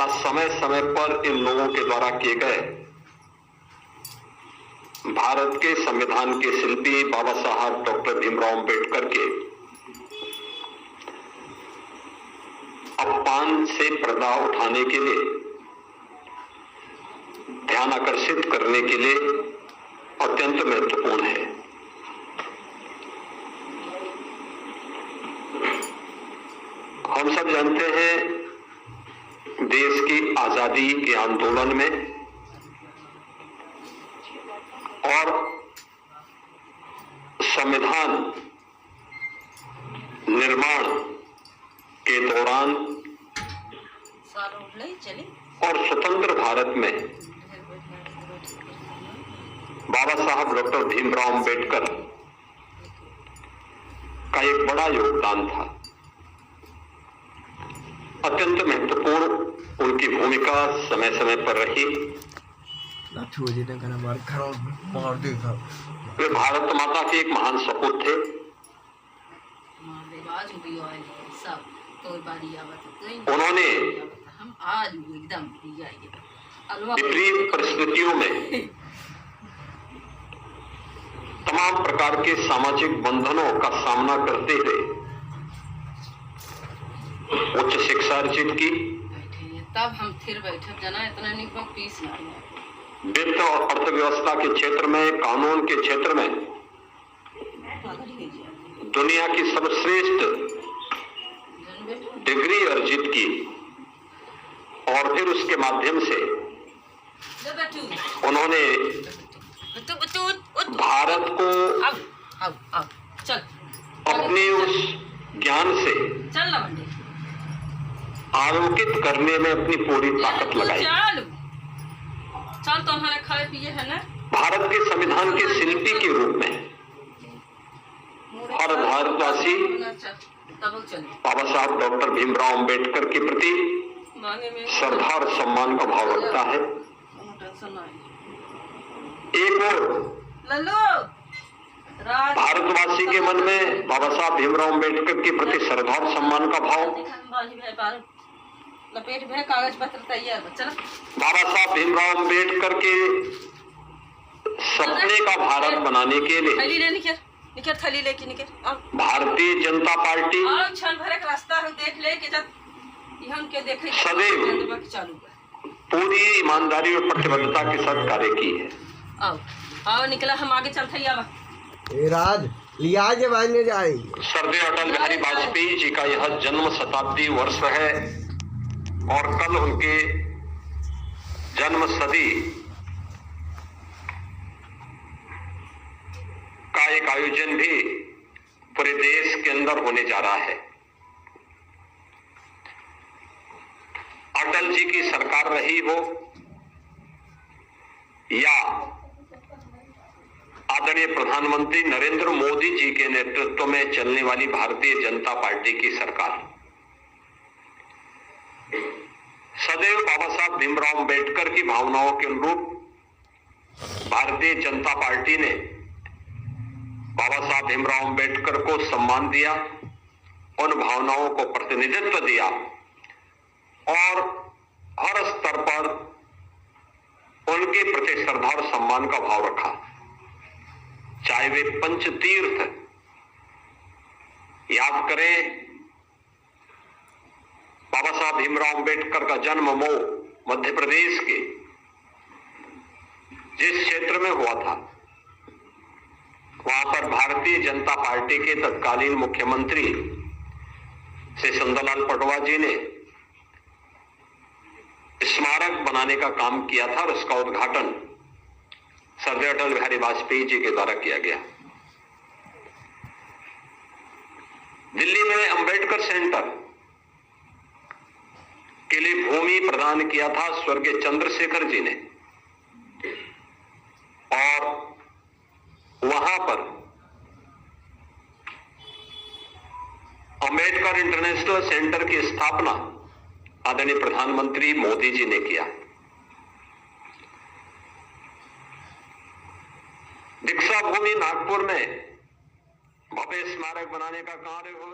समय समय पर इन लोगों के द्वारा किए गए भारत के संविधान के शिल्पी बाबा साहब डॉक्टर भीमराव अंबेडकर के अपमान से पर्दा उठाने के लिए, ध्यान आकर्षित करने के लिए अत्यंत महत्वपूर्ण है। हम सब जानते हैं देश की आजादी के आंदोलन में और संविधान निर्माण के दौरान और स्वतंत्र भारत में बाबा साहब डॉक्टर भीमराव अंबेडकर का एक बड़ा योगदान था। अत्यंत महत्वपूर्ण उनकी भूमिका समय समय पर रही। वे भारत माता के एक महान सपूत थे। उन्होंने विपरीत परिस्थितियों में तमाम प्रकार के सामाजिक बंधनों का सामना करते हुए उच्च शिक्षा अर्जित की। तब हम फिर बैठे जना इतना नहीं पीस वित्त और अर्थव्यवस्था के क्षेत्र में, कानून के क्षेत्र में दुनिया की सर्वश्रेष्ठ डिग्री अर्जित की और फिर उसके माध्यम से उन्होंने भारत को अपने उस ज्ञान से आलोकित करने में अपनी पूरी ताकत लगाई। चल तो हमारे खाए पिए है ना। भारत के संविधान के शिल्पी के रूप में हर भारतवासी बाबा साहब डॉक्टर भीमराव अंबेडकर के प्रति श्रद्धा और सम्मान का भाव रखता है। एक और भारतवासी के मन में बाबा साहब भीमराव अंबेडकर के प्रति श्रद्धा और सम्मान का भाव। लपेट में कागज पत्र तैयार बच्चा। बाबा साहब भीमराव अंबेडकर के सपने का भारत बनाने के लिए थैली ले निकल थैली लेके निकल। भारतीय जनता पार्टी क्षण भर एक रास्ता है देख ले के जब हम के देखे सदैव पूरी ईमानदारी और प्रतिबद्धता के साथ कार्य की है। आओ निकला, हम आगे चलते ही राज लिया जे भाई जाए। सर्वोदय अटल बिहारी वाजपेयी जी का यह जन्म शताब्दी वर्ष है और कल उनके जन्म सदी का एक आयोजन भी पूरे देश के अंदर होने जा रहा है। अटल जी की सरकार रही हो या आदरणीय प्रधानमंत्री नरेंद्र मोदी जी के नेतृत्व में चलने वाली भारतीय जनता पार्टी की सरकार, सदैव बाबा साहब भीमराव अंबेडकर की भावनाओं के अनुरूप भारतीय जनता पार्टी ने बाबा साहब भीमराव अंबेडकर को सम्मान दिया, उन भावनाओं को प्रतिनिधित्व दिया और हर स्तर पर उनके प्रति श्रद्धा और सम्मान का भाव रखा। चाहे वे पंचतीर्थ याद करें, बाबा साहब भीमराव अंबेडकर का जन्म मऊ मध्य प्रदेश के जिस क्षेत्र में हुआ था, वहां पर भारतीय जनता पार्टी के तत्कालीन मुख्यमंत्री श्री सुंदरलाल पटवा जी ने स्मारक बनाने का काम किया था और उसका उद्घाटन सर्वोदय अटल बिहारी वाजपेयी जी के द्वारा किया गया। दिल्ली में अंबेडकर सेंटर के लिए भूमि प्रदान किया था स्वर्गीय चंद्रशेखर जी ने और वहां पर अंबेडकर इंटरनेशनल सेंटर की स्थापना आदरणीय प्रधानमंत्री मोदी जी ने किया। दीक्षा भूमि नागपुर में भव्य स्मारक बनाने का कार्य हो